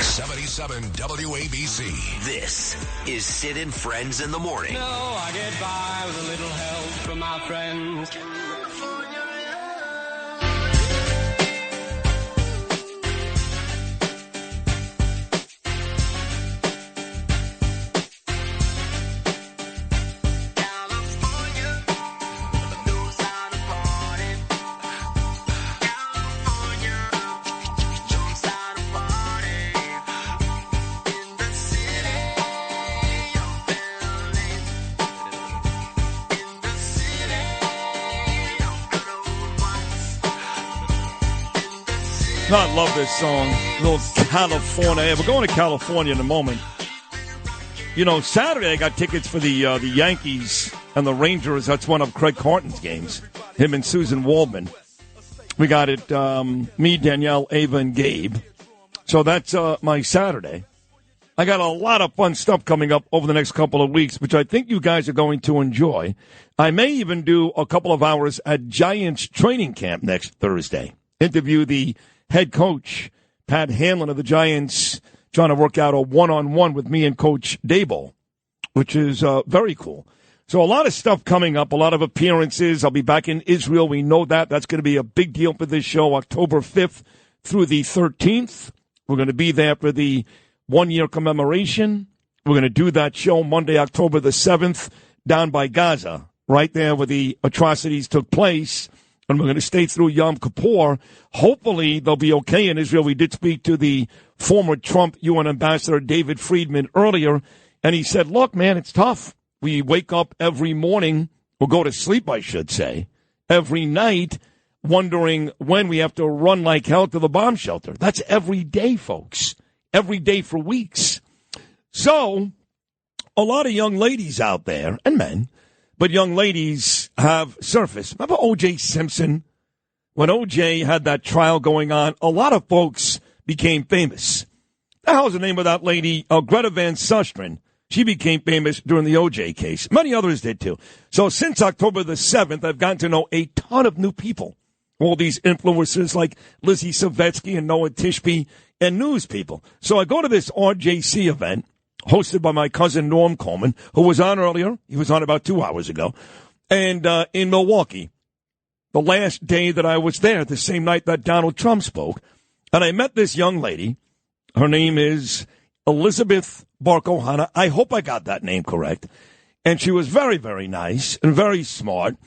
77 WABC. This is Sid and Friends in the Morning. No, I get by with a little help from my friends. I love this song, little California. Yeah, we're going to California in a moment. You know, Saturday I got tickets for the Yankees and the Rangers. That's one of Craig Carton's games, him and Susan Waldman. We got it, me, Danielle, Ava, and Gabe. So that's my Saturday. I got a lot of fun stuff coming up over the next couple of weeks, which I think you guys are going to enjoy. I may even do a couple of hours at Giants training camp next Thursday. Interview the head coach, Pat Hanlon of the Giants, trying to work out a one-on-one with me and Coach Dable, which is very cool. So a lot of stuff coming up, a lot of appearances. I'll be back in Israel. We know that. That's going to be a big deal for this show, October 5th through the 13th. We're going to be there for the one-year commemoration. We're going to do that show Monday, October the 7th, down by Gaza, right there where the atrocities took place. And we're going to stay through Yom Kippur. Hopefully, they'll be okay in Israel. We did speak to the former Trump UN ambassador, David Friedman, earlier, and he said, look, man, it's tough. We wake up every morning, or go to sleep, I should say, every night, wondering when we have to run like hell to the bomb shelter. That's every day, folks. Every day for weeks. So, a lot of young ladies out there, and men, but young ladies have surfaced. Remember O.J. Simpson? When O.J. had that trial going on, a lot of folks became famous. The hell's the name of that lady? Greta Van Susteren. She became famous during the O.J. case. Many others did, too. So since October the 7th, I've gotten to know a ton of new people. All these influencers like Lizzie Savetsky and Noah Tishby and news people. So I go to this RJC event, hosted by my cousin Norm Coleman, who was on earlier. He was on about 2 hours ago. And in Milwaukee, the last day that I was there, the same night that Donald Trump spoke. And I met this young lady. Her name is Elizabeth Barcohana. I hope I got that name correct. And she was very, very nice and very smart.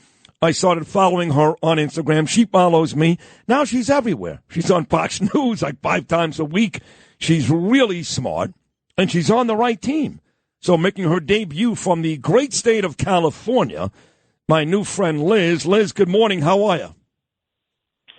I started following her on Instagram. She follows me. Now she's everywhere. She's on Fox News like 5 times a week. She's really smart. And she's on the right team. So making her debut from the great state of California, my new friend Liz. Liz, good morning. How are you?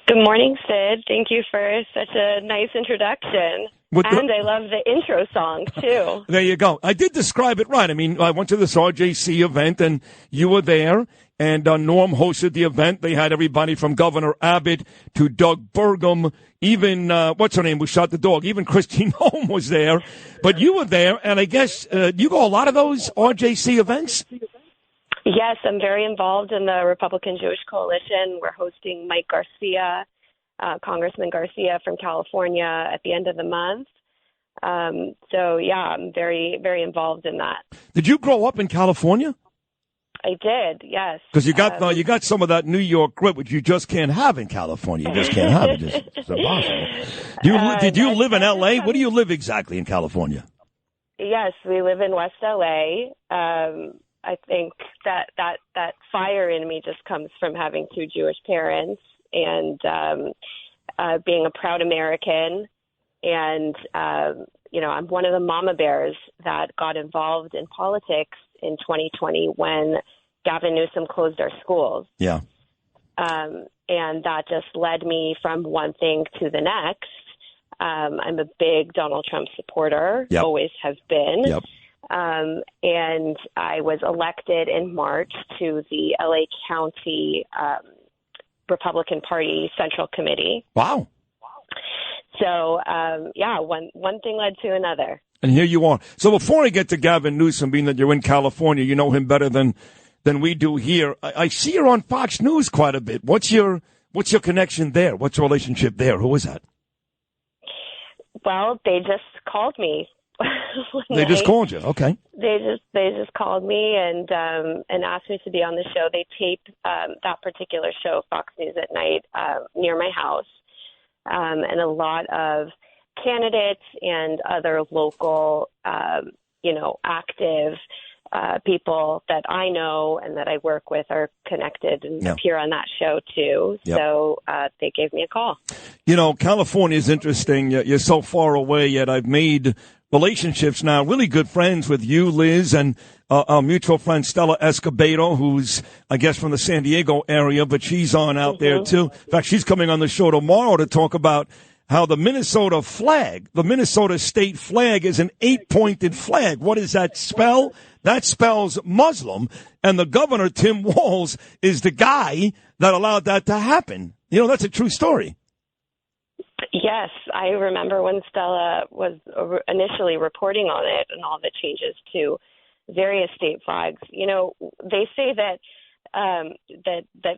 Good morning, Sid. Thank you for such a nice introduction. I love the intro song, too. There you go. I did describe it right. I mean, I went to this RJC event, and you were there. And Norm hosted the event. They had everybody from Governor Abbott to Doug Burgum, even, what's her name, who shot the dog. Even Christine Holm was there. But you were there, and I guess you go a lot of those RJC events? Yes, I'm very involved in the Republican Jewish Coalition. We're hosting Mike Garcia, Congressman Garcia from California at the end of the month. So, yeah, I'm very, very involved in that. Did you grow up in California? I did, yes. Because you got some of that New York grit, which you just can't have in California. You just can't have it. It's impossible. Did you live in L.A.? Where do you live exactly in California? Yes, we live in West L.A. I think that fire in me just comes from having 2 Jewish parents and being a proud American. And, I'm one of the mama bears that got involved in politics in 2020 when Gavin Newsom closed our schools. Yeah. And that just led me from one thing to the next. I'm a big Donald Trump supporter, yep. Always have been. Yep. And I was elected in March to the LA County Republican Party Central Committee. Wow. So, one thing led to another. And here you are. So before I get to Gavin Newsom, being that you're in California, you know him better than we do here. I see you're on Fox News quite a bit. What's your connection there? What's your relationship there? Who is that? Well, they just called me. They just called you. Okay. They just called me and asked me to be on the show. They taped that particular show, Fox News at Night, near my house, and a lot of candidates and other local, active people that I know and that I work with are connected and appear on that show too. Yep. So they gave me a call. California is interesting. You're so far away, yet I've made relationships now, really good friends with you, Liz, and our mutual friend Stella Escobedo, who's, I guess, from the San Diego area, but she's on out there too. In fact, she's coming on the show tomorrow to talk about how the Minnesota state flag is an 8-pointed flag. What does that spell? That spells Muslim, and the governor, Tim Walz, is the guy that allowed that to happen. That's a true story. Yes, I remember when Stella was initially reporting on it and all the changes to various state flags. They say that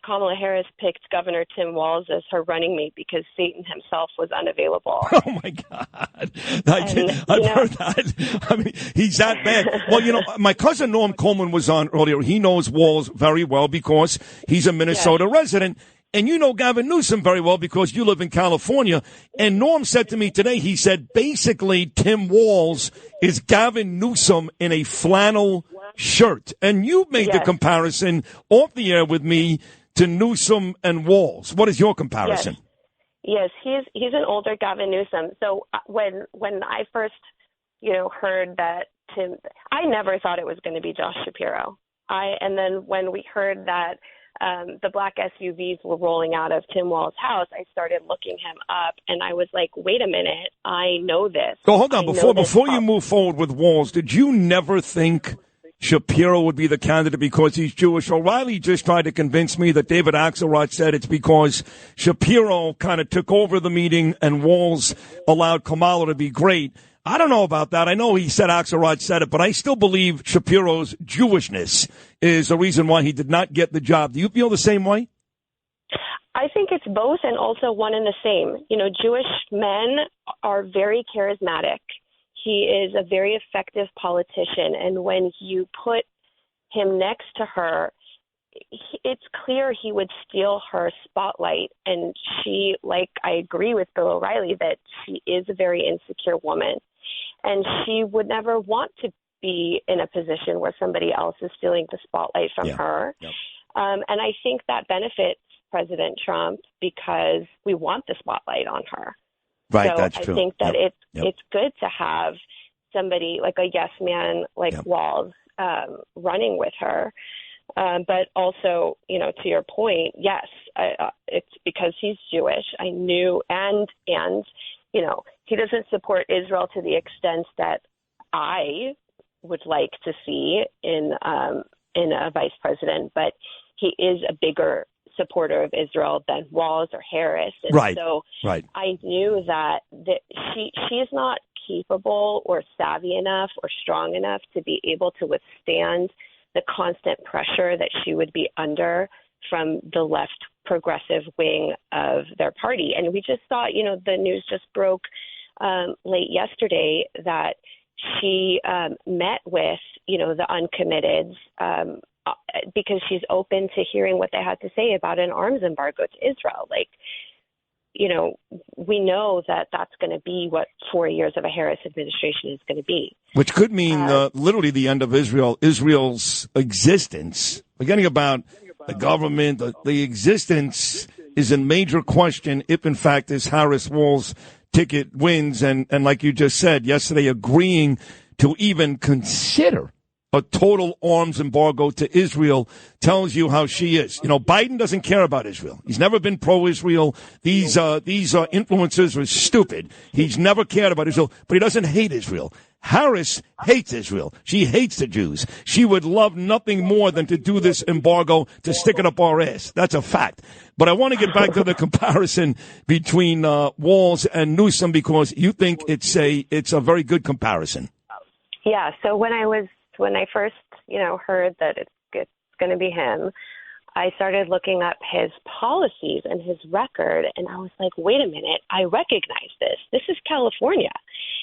Kamala Harris picked Governor Tim Walz as her running mate because Satan himself was unavailable. Oh, my God. I've heard that. I mean, he's that bad. Well, my cousin Norm Coleman was on earlier. He knows Walz very well because he's a Minnesota resident. And you know Gavin Newsom very well because you live in California. And Norm said to me today, he said, basically, Tim Walz is Gavin Newsom in a flannel shirt. And you made the comparison off the air with me to Newsom and Walz. What is your comparison? Yes, he's an older Gavin Newsom. So when I first, heard that Tim, I never thought it was going to be Josh Shapiro. And then when we heard that the black SUVs were rolling out of Tim Walz's house, I started looking him up, and I was like, wait a minute, I know this. So hold on, before you move forward with Walz, did you never think Shapiro would be the candidate because he's Jewish? O'Reilly just tried to convince me that David Axelrod said it's because Shapiro kind of took over the meeting and Walz allowed Kamala to be great. I don't know about that. I know he said Axelrod said it, but I still believe Shapiro's Jewishness is the reason why he did not get the job. Do you feel the same way? I think it's both and also one and the same. Jewish men are very charismatic. He is a very effective politician. And when you put him next to her, it's clear he would steal her spotlight. And I agree with Bill O'Reilly that she is a very insecure woman. And she would never want to be in a position where somebody else is stealing the spotlight from her. Yep. And I think that benefits President Trump because we want the spotlight on her. Right, so that's true. I think that it's good to have somebody like a yes man like Walz running with her. But also, to your point, yes, it's because he's Jewish. I knew, and he doesn't support Israel to the extent that I would like to see in a vice president, but he is a bigger supporter of Israel than Walz or Harris. And so I knew that she is not capable or savvy enough or strong enough to be able to withstand the constant pressure that she would be under from the left progressive wing of their party. And we just saw, the news just broke late yesterday that she met with, the uncommitteds because she's open to hearing what they had to say about an arms embargo to Israel. We know that that's going to be what 4 years of a Harris administration is going to be. Which could mean literally the end of Israel's existence. Forgetting about the government, the existence is in major question if, in fact, this Harris-Walz ticket wins. And like you just said yesterday, agreeing to even consider a total arms embargo to Israel tells you how she is. Biden doesn't care about Israel. He's never been pro-Israel. These influencers are stupid. He's never cared about Israel, but he doesn't hate Israel. Harris hates Israel. She hates the Jews. She would love nothing more than to do this embargo to stick it up our ass. That's a fact. But I want to get back to the comparison between Walz and Newsom because you think it's a very good comparison. Yeah. So when I first, heard that it's going to be him, I started looking up his policies and his record, and I was like, wait a minute, I recognize this. This is California.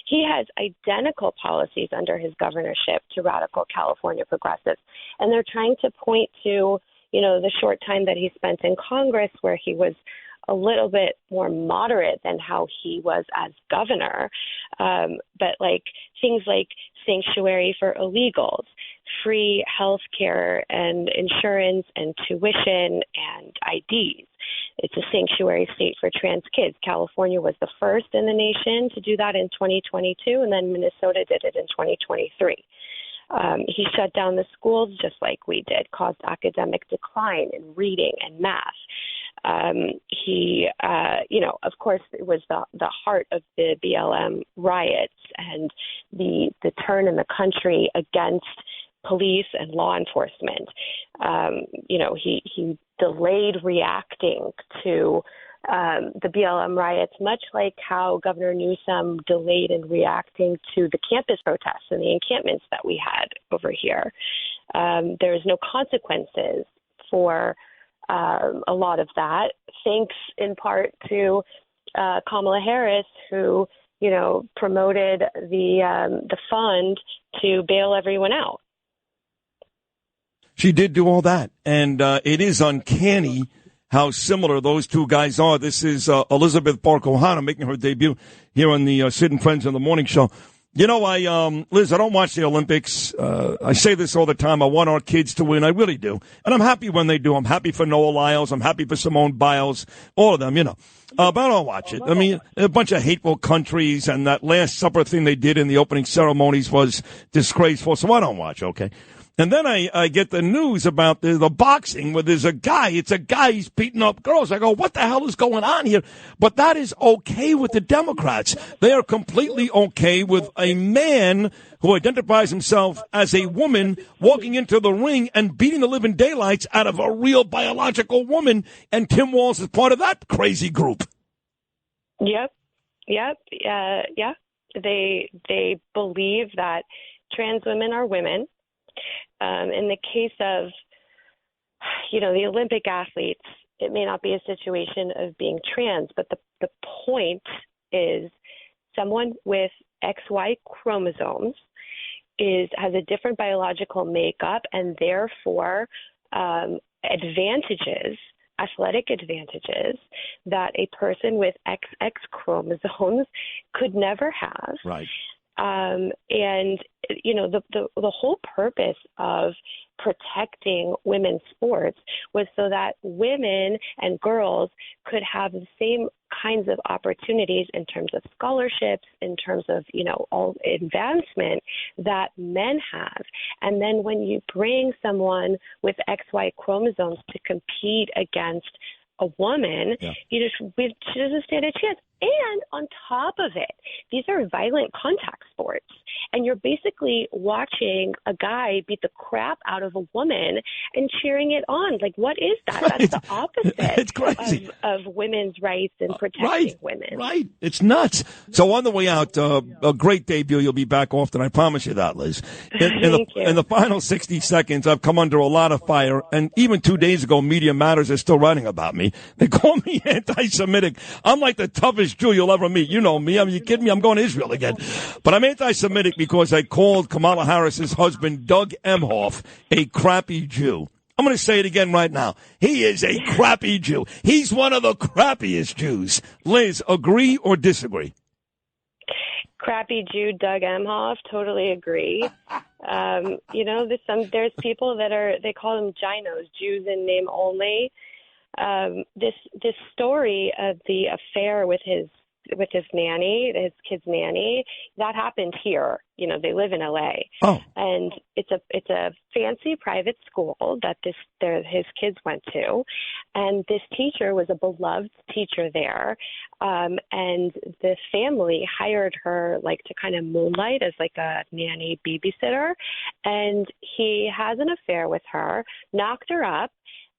He has identical policies under his governorship to radical California progressives. And they're trying to point to, the short time that he spent in Congress where he was a little bit more moderate than how he was as governor. But things like sanctuary for illegals, free health care and insurance and tuition and IDs. It's a sanctuary state for trans kids. California was the first in the nation to do that in 2022, and then Minnesota did it in 2023. He shut down the schools just like we did, caused academic decline in reading and math. Of course, it was the heart of the BLM riots and the turn in the country against police and law enforcement. He delayed reacting to the BLM riots, much like how Governor Newsom delayed in reacting to the campus protests and the encampments that we had over here. There is no consequences for a lot of that, thanks in part to Kamala Harris, who promoted the fund to bail everyone out. She did do all that, and it is uncanny how similar those two guys are. This is Elizabeth Barcohana making her debut here on the Sid and Friends in the Morning Show. Liz, I don't watch the Olympics. I say this all the time. I want our kids to win. I really do. And I'm happy when they do. I'm happy for Noah Lyles. I'm happy for Simone Biles. All of them, but I don't watch it. I mean, a bunch of hateful countries, and that Last Supper thing they did in the opening ceremonies was disgraceful. So I don't watch, okay? And then I get the news about the boxing where there's a guy. It's a guy. He's beating up girls. I go, what the hell is going on here? But that is okay with the Democrats. They are completely okay with a man who identifies himself as a woman walking into the ring and beating the living daylights out of a real biological woman. And Tim Walz is part of that crazy group. Yep. Yeah. They believe that trans women are women. In the case of, the Olympic athletes, it may not be a situation of being trans, but the point is someone with XY chromosomes has a different biological makeup and therefore athletic advantages that a person with XX chromosomes could never have. Right. The whole purpose of protecting women's sports was so that women and girls could have the same kinds of opportunities in terms of scholarships, in terms of, all advancement that men have. And then when you bring someone with XY chromosomes to compete against a woman, she doesn't stand a chance. And on top of it, these are violent contact sports. And you're basically watching a guy beat the crap out of a woman and cheering it on. Like, what is that? Right. That's the opposite It's crazy. of women's rights and protecting women. Right. It's nuts. So on the way out, a great debut. You'll be back often. I promise you that, Liz. In the final 60 seconds, I've come under a lot of fire. And even 2 days ago, Media Matters is still writing about me. They call me anti-Semitic. I'm like the toughest Jew you'll ever meet. You know me. You kidding me? I'm going to Israel again. But I'm anti-Semitic because I called Kamala Harris's husband, Doug Emhoff, a crappy Jew. I'm going to say it again right now. He is a crappy Jew. He's one of the crappiest Jews. Liz, agree or disagree? Crappy Jew Doug Emhoff, totally agree. There's people they call them ginos, Jews in name only. This story of the affair with his nanny, his kid's nanny, that happened here. They live in LA. Oh. And it's a fancy private school that his kids went to, and this teacher was a beloved teacher there. And the family hired her to kind of moonlight as a nanny babysitter, and he has an affair with her, knocked her up.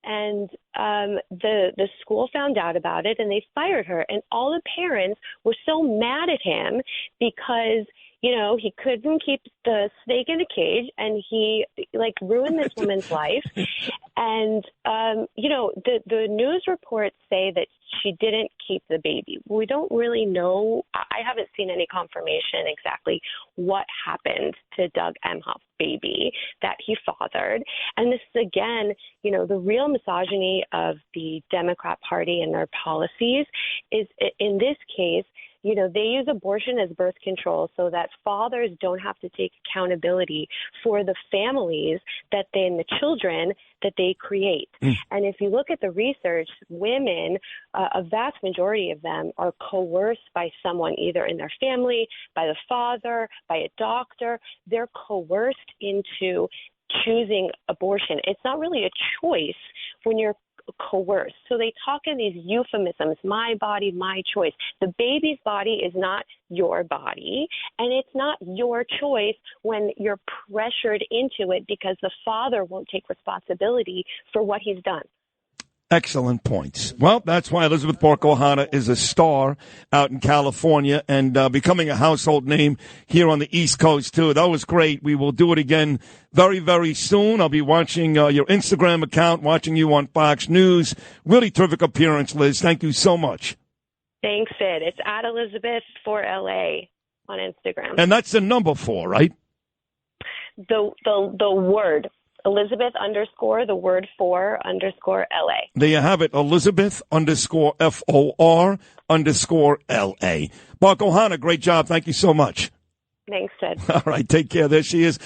And the school found out about it, and they fired her. And all the parents were so mad at him because he couldn't keep the snake in a cage, and he ruined this woman's life. And the news reports say that she didn't keep the baby. We don't really know. I haven't seen any confirmation exactly what happened to Doug Emhoff's baby that he fathered. And this is, again, the real misogyny of the Democrat Party and their policies is, in this case, they use abortion as birth control so that fathers don't have to take accountability for the families and the children that they create. And if you look at the research, women, a vast majority of them are coerced by someone, either in their family, by the father, by a doctor. They're coerced into choosing abortion. It's not really a choice when you're coerced. So they talk in these euphemisms, my body, my choice. The baby's body is not your body, and it's not your choice when you're pressured into it because the father won't take responsibility for what he's done. Excellent points. Well, that's why Elizabeth Barcohana is a star out in California and becoming a household name here on the East Coast, too. That was great. We will do it again very, very soon. I'll be watching your Instagram account, watching you on Fox News. Really terrific appearance, Liz. Thank you so much. Thanks, Sid. It's at Elizabeth for LA on Instagram. And that's the number 4, right? The word. Elizabeth _ the word 4 _ LA. There you have it, Elizabeth _FOR _LA. Barcohana, great job. Thank you so much. Thanks, Ted. All right, take care. There she is.